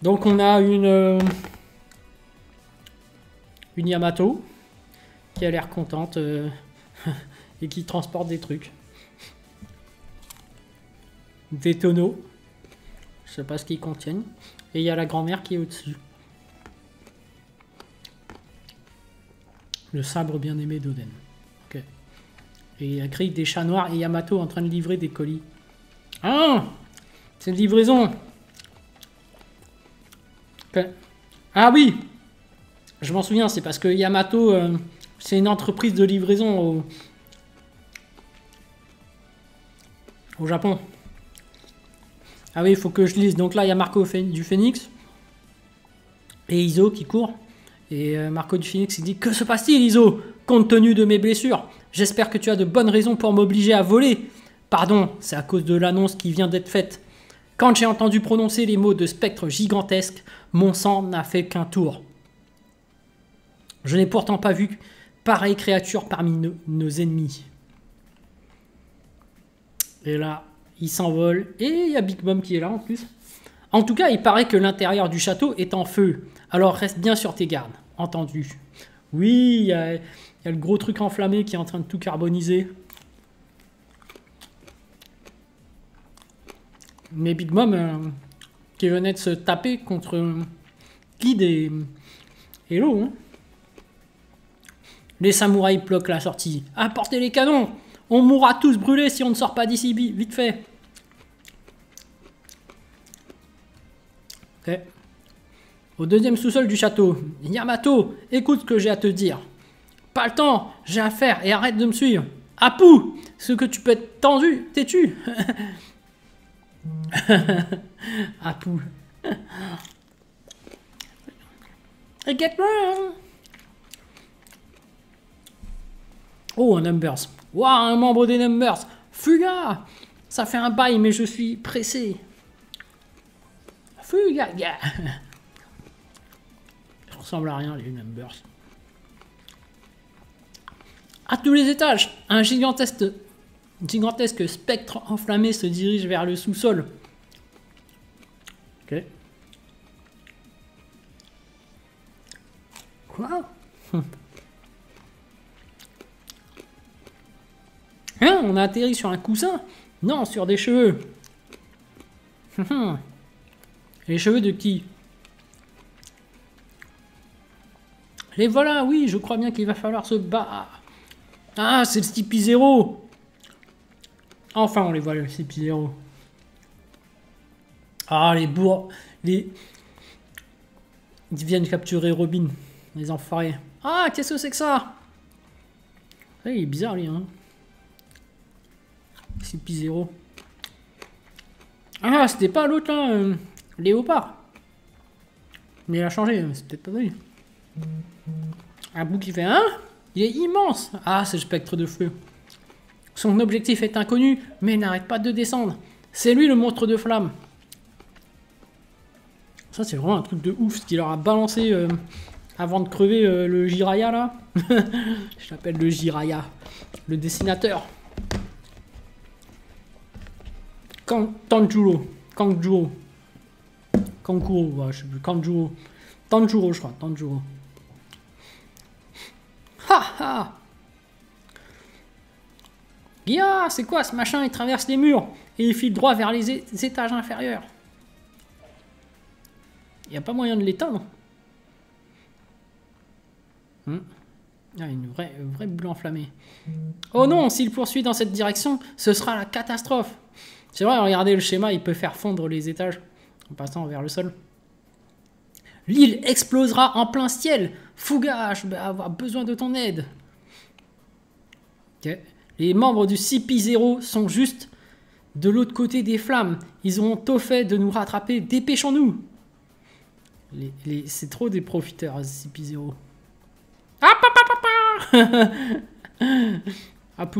Donc on a une Yamato qui a l'air contente et qui transporte des trucs. Des tonneaux. Je sais pas ce qu'ils contiennent. Et il y a la grand-mère qui est au-dessus. Le sabre bien-aimé d'Oden. Ok. Et il y a écrit des chats noirs et Yamato en train de livrer des colis. Ah, c'est une livraison. Okay. Ah oui, je m'en souviens, c'est parce que Yamato, c'est une entreprise de livraison au Japon. Ah oui, il faut que je lise. Donc là, il y a Marco du Phénix et Iso qui court. Et Marco du Phénix, il dit: que se passe-t-il, Iso? Compte tenu de mes blessures, j'espère que tu as de bonnes raisons pour m'obliger à voler. Pardon, c'est à cause de l'annonce qui vient d'être faite. Quand j'ai entendu prononcer les mots de spectre gigantesque, mon sang n'a fait qu'un tour. Je n'ai pourtant pas vu pareille créature parmi nos ennemis. Et là, il s'envole. Et il y a Big Mom qui est là en plus. En tout cas, il paraît que l'intérieur du château est en feu. Alors reste bien sur tes gardes. Entendu. Oui, il y a le gros truc enflammé qui est en train de tout carboniser. Mais Big Mom, qui venait de se taper contre Kid et Hello. Hein. Les samouraïs bloquent la sortie. Apportez les canons! On mourra tous brûlés si on ne sort pas d'ici vite fait. Ok. Au deuxième sous-sol du château. Yamato, écoute ce que j'ai à te dire. Pas le temps, j'ai affaire et arrête de me suivre. Apu, ce que tu peux être tendu, t'es-tu? Apu. Inquiète-moi. Oh, un Numbers. Waouh, un membre des Numbers. Fuga. Ça fait un bail, mais je suis pressé. Fuga. Ça ressemble à rien, les Numbers. À tous les étages, un gigantesque spectre enflammé se dirige vers le sous-sol. Ok. Quoi? Hein, on a atterri sur un coussin? Non, sur des cheveux. Les cheveux de qui? Les voilà, oui, je crois bien qu'il va falloir se battre. Ah, c'est le Stippy Zero. Enfin, on les voit, le Stippy Zero. Ah, les bourgs. Ils viennent capturer Robin. Les enfoirés. Ah, qu'est-ce que c'est que ça? Il est bizarre, lui, hein. Stippy Zero. Ah, c'était pas l'autre, là. Léopard. Mais il a changé, c'est peut-être pas lui. Un bout qui fait un. Il est immense. Ah, c'est le spectre de feu. Son objectif est inconnu, mais il n'arrête pas de descendre. C'est lui le monstre de flamme. Ça, c'est vraiment un truc de ouf, ce qu'il leur a balancé avant de crever le Jiraya, là. Je l'appelle le Jiraya. Le dessinateur. Tanjuro. Kankuro, ouais, je sais plus. Tanjuro, je crois. Tanjuro. Ha ha! Guilla, c'est quoi ce machin? Il traverse les murs et il file droit vers les étages inférieurs. Il n'y a pas moyen de l'éteindre. Ah, une vraie boule enflammée. Oh non, s'il poursuit dans cette direction, ce sera la catastrophe. C'est vrai, regardez le schéma, il peut faire fondre les étages en passant vers le sol. L'île explosera en plein ciel. Fuga, je vais avoir besoin de ton aide. Ok. Les membres du CP0 sont juste de l'autre côté des flammes. Ils auront tôt fait de nous rattraper. Dépêchons-nous. C'est trop des profiteurs, CP0. Apu.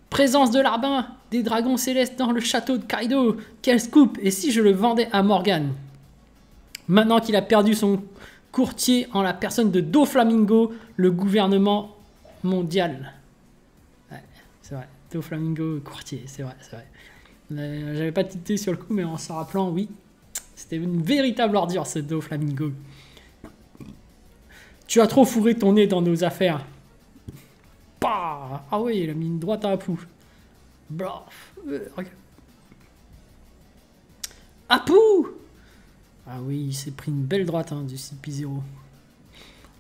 Présence de larbin, des dragons célestes dans le château de Kaido. Quel scoop! Et si je le vendais à Morgan? Maintenant qu'il a perdu son courtier en la personne de Doflamingo, le gouvernement mondial. Ouais, c'est vrai. Doflamingo, courtier, c'est vrai, c'est vrai. J'avais pas tilté sur le coup, mais en s'en rappelant, oui. C'était une véritable ordure, ce Doflamingo. Tu as trop fourré ton nez dans nos affaires. Bah, ah oui, il a mis une droite à Apu. Bref. Apu! Ah oui, il s'est pris une belle droite hein, du CP0.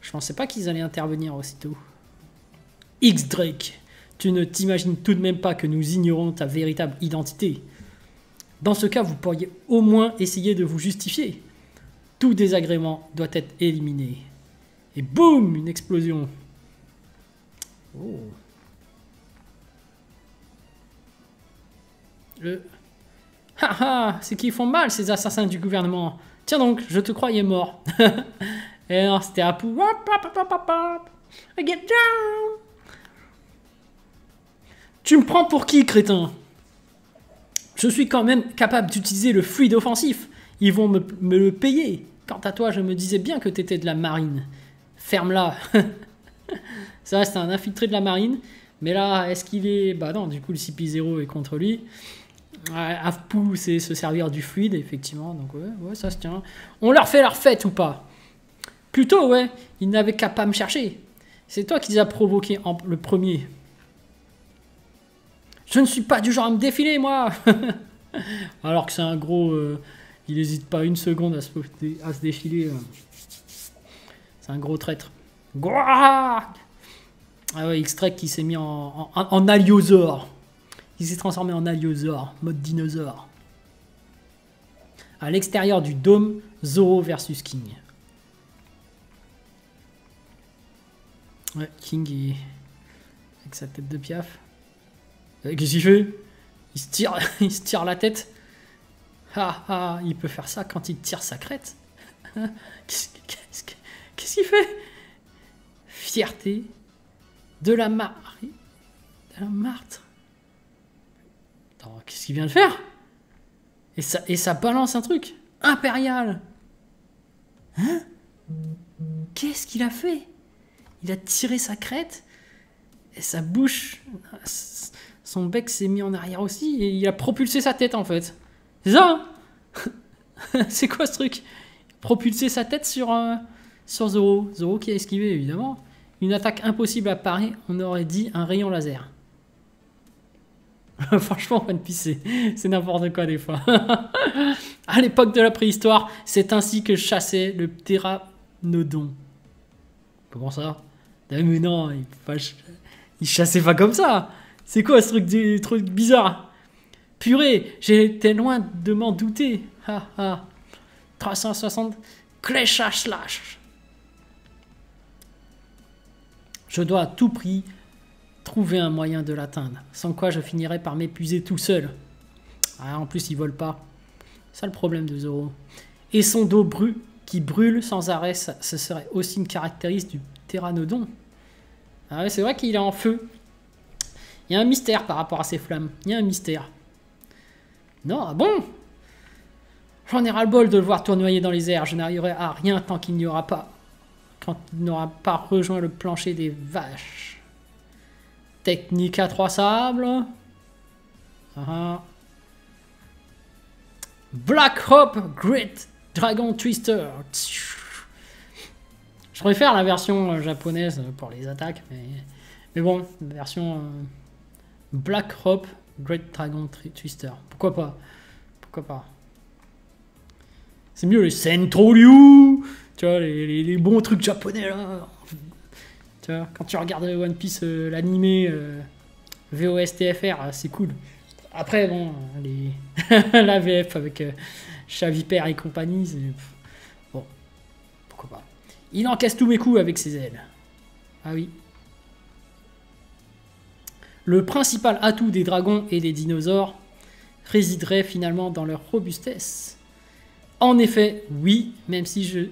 Je pensais pas qu'ils allaient intervenir aussitôt. X-Drake, tu ne t'imagines tout de même pas que nous ignorons ta véritable identité. Dans ce cas, vous pourriez au moins essayer de vous justifier. Tout désagrément doit être éliminé. Et boum, une explosion. Oh. Haha, c'est qu'ils font mal ces assassins du gouvernement. Tiens donc, je te croyais mort. Et non, c'était Apu. Get down. Tu me prends pour qui, crétin? Je suis quand même capable d'utiliser le fluide offensif. Ils vont me le payer. Quant à toi, je me disais bien que t'étais de la marine. Ferme-la. C'est vrai, c'est un infiltré de la marine. Mais là, est-ce qu'il est... Bah non, du coup, le CP0 est contre lui. Apu, c'est se servir du fluide, effectivement. Donc ouais, ça se tient. On leur fait leur fête ou pas? Plutôt, ouais. Ils n'avaient qu'à pas me chercher. C'est toi qui les as provoqués le premier. Je ne suis pas du genre à me défiler, moi. Alors que c'est un gros... il n'hésite pas une seconde à se défiler. C'est un gros traître. Ah ouais, X-Drake qui s'est mis en aliosaure. Il s'est transformé en aliosaure, mode dinosaure. À l'extérieur du dôme, Zoro versus King. Ouais, King est... avec sa tête de piaf. Qu'est-ce qu'il fait? Il se tire la tête. Il peut faire ça quand il tire sa crête. Qu'est-ce qu'il fait? Fierté de la marque. De la martre. Qu'est-ce qu'il vient de faire? Et ça balance un truc. Impérial. Hein? Qu'est-ce qu'il a fait? Il a tiré sa crête. Et sa bouche... Son bec s'est mis en arrière aussi. Et il a propulsé sa tête, en fait. C'est ça, hein? C'est quoi ce truc? Propulser sa tête sur Zoro. Zoro qui a esquivé, évidemment. Une attaque impossible à parer, on aurait dit un rayon laser. Franchement, One Piece, c'est n'importe quoi des fois. À l'époque de la préhistoire, c'est ainsi que chassait le pteranodon. Comment ça? Mais non, il chassait pas comme ça. C'est quoi ce truc bizarre? Purée, j'étais loin de m'en douter. 360 Clash Slash. Je dois à tout prix trouver un moyen de l'atteindre, sans quoi je finirai par m'épuiser tout seul. En plus, il vole pas. C'est ça le problème de Zoro. Et son dos qui brûle sans arrêt, ce serait aussi une caractéristique du pteranodon. Ouais, c'est vrai qu'il est en feu. Il y a un mystère par rapport à ces flammes. Il y a un mystère. Non, bon. J'en ai ras-le-bol de le voir tournoyer dans les airs. Je n'arriverai à rien tant qu'il n'y aura pas... Quand il n'aura pas rejoint le plancher des vaches. Technique à 3 sables. Black Hope Great Dragon Twister. Je préfère la version japonaise pour les attaques. Mais bon, la version Black Hope Great Dragon Twister. Pourquoi pas? Pourquoi pas? C'est mieux les Sentoryu. Tu vois, les bons trucs japonais là. Tu vois, quand tu regardes One Piece, l'animé VOSTFR, c'est cool. Après, bon, la VF avec Chavipère et compagnie, c'est... Bon, pourquoi pas. Il encaisse tous mes coups avec ses ailes. Ah oui. Le principal atout des dragons et des dinosaures résiderait finalement dans leur robustesse. En effet, oui, même si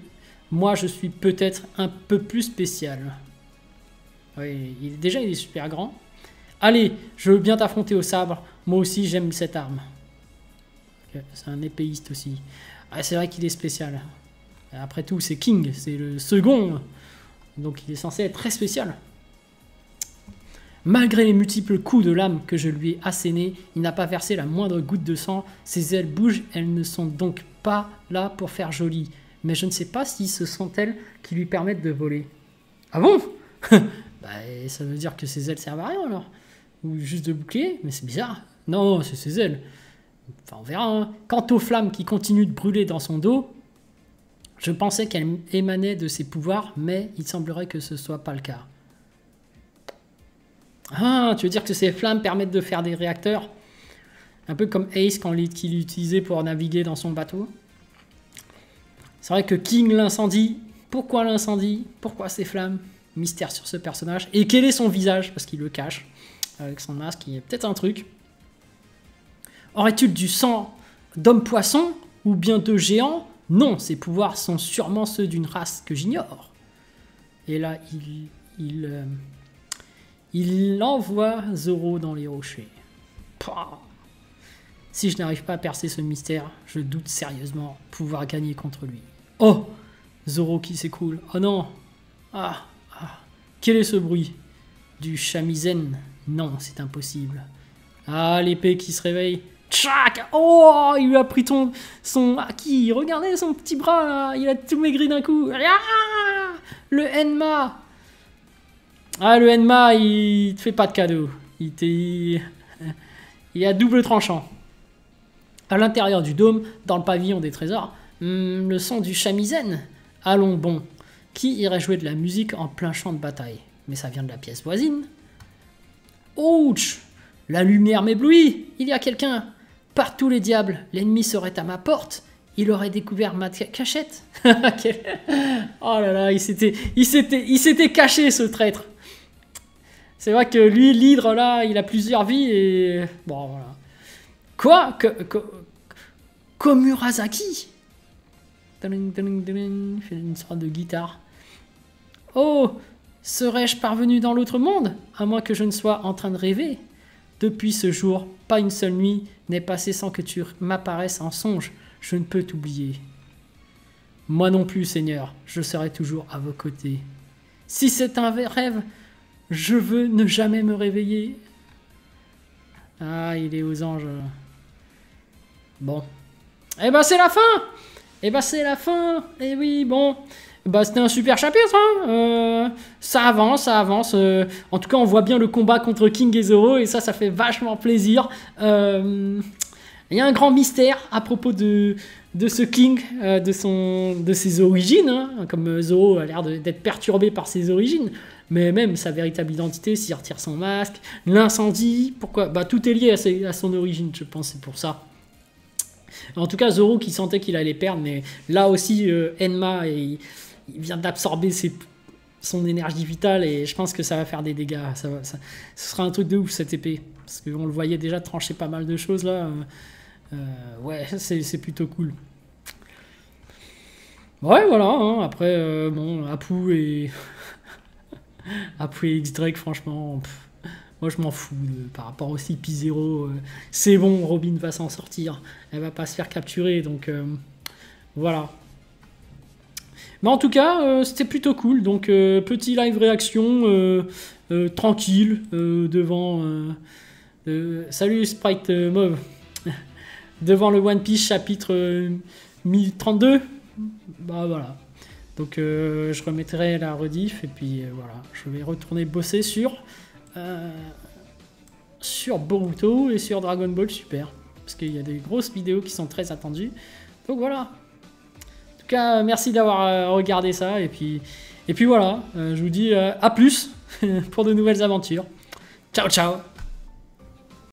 moi je suis peut-être un peu plus spécial. Oui, déjà il est super grand. Allez, je veux bien t'affronter au sabre. Moi aussi j'aime cette arme. C'est un épéiste aussi. Ah, c'est vrai qu'il est spécial. Après tout, c'est King, c'est le second. Donc il est censé être très spécial. Malgré les multiples coups de lame que je lui ai assénés, il n'a pas versé la moindre goutte de sang. Ses ailes bougent, elles ne sont donc pas là pour faire joli. Mais je ne sais pas si ce sont elles qui lui permettent de voler. Ah bon? Bah, ça veut dire que ses ailes servent à rien alors. Ou juste de bouclier, mais c'est bizarre. Non, c'est ses ailes. Enfin, on verra. Hein. Quant aux flammes qui continuent de brûler dans son dos, je pensais qu'elles émanaient de ses pouvoirs, mais il semblerait que ce soit pas le cas. Ah, tu veux dire que ces flammes permettent de faire des réacteurs? Un peu comme Ace qu'il l'utilisait pour naviguer dans son bateau. C'est vrai que King l'incendie. Pourquoi l'incendie? Pourquoi ces flammes? Mystère sur ce personnage. Et quel est son visage? Parce qu'il le cache. Avec son masque, il y a peut-être un truc. Aurait-il du sang d'homme-poisson? Ou bien de géant? Non, ses pouvoirs sont sûrement ceux d'une race que j'ignore. Et là, il envoie Zoro dans les rochers. Pouah. Si je n'arrive pas à percer ce mystère, je doute sérieusement pouvoir gagner contre lui. Oh! Zoro qui s'écoule. Oh non! Ah! Quel est ce bruit? Du shamisen? Non, c'est impossible. Ah, l'épée qui se réveille. Tchac! Oh! Il lui a pris son acquis. Regardez son petit bras là. Il a tout maigri d'un coup. Ah! Le Enma! Ah, le Enma, il te fait pas de cadeau. Il est à double tranchant. À l'intérieur du dôme, dans le pavillon des trésors, le son du shamisen. Allons bon. Qui irait jouer de la musique en plein champ de bataille? Mais ça vient de la pièce voisine. Ouch! La lumière m'éblouit. Il y a quelqu'un. Par tous les diables, l'ennemi serait à ma porte. Il aurait découvert ma cachette. Oh là là, il s'était caché ce traître. C'est vrai que lui, l'hydre là, il a plusieurs vies et bon voilà. Quoi? Komurasaki? Fait une sorte de guitare. Oh! Serais-je parvenu dans l'autre monde? À moins que je ne sois en train de rêver. Depuis ce jour, pas une seule nuit n'est passée sans que tu m'apparaisses en songe. Je ne peux t'oublier. Moi non plus, Seigneur. Je serai toujours à vos côtés. Si c'est un rêve, je veux ne jamais me réveiller. Ah, il est aux anges. Bon. Eh ben, c'est la fin! Eh ben, c'est la fin! Eh oui, bon. Bah, c'était un super chapitre, hein. Ça avance, ça avance. En tout cas, on voit bien le combat contre King et Zoro, et ça fait vachement plaisir. Il y a un grand mystère à propos de ce King, de ses origines, hein, comme Zoro a l'air d'être perturbé par ses origines, mais même sa véritable identité, s'il retire son masque, l'incendie, pourquoi? Bah, tout est lié à son origine, je pense, c'est pour ça. En tout cas, Zoro qui sentait qu'il allait perdre, mais là aussi, Enma, il vient d'absorber son énergie vitale, et je pense que ça va faire des dégâts. Ce sera un truc de ouf, cette épée, parce qu'on le voyait déjà trancher pas mal de choses, là. Ouais, c'est plutôt cool. Ouais, voilà, hein. Après, bon, Apu et... Apu et X-Drake, franchement... Moi, je m'en fous par rapport aussi P0. C'est bon, Robin va s'en sortir. Elle va pas se faire capturer, donc voilà. Mais en tout cas, c'était plutôt cool. Donc, petit live réaction tranquille devant... salut Sprite Mauve. Devant le One Piece chapitre 1032. Bah voilà. Donc, je remettrai la rediff et puis voilà. Je vais retourner bosser sur Boruto et sur Dragon Ball Super, parce qu'il y a des grosses vidéos qui sont très attendues, donc voilà. En tout cas, merci d'avoir regardé ça, et puis voilà, je vous dis à plus pour de nouvelles aventures. Ciao ciao.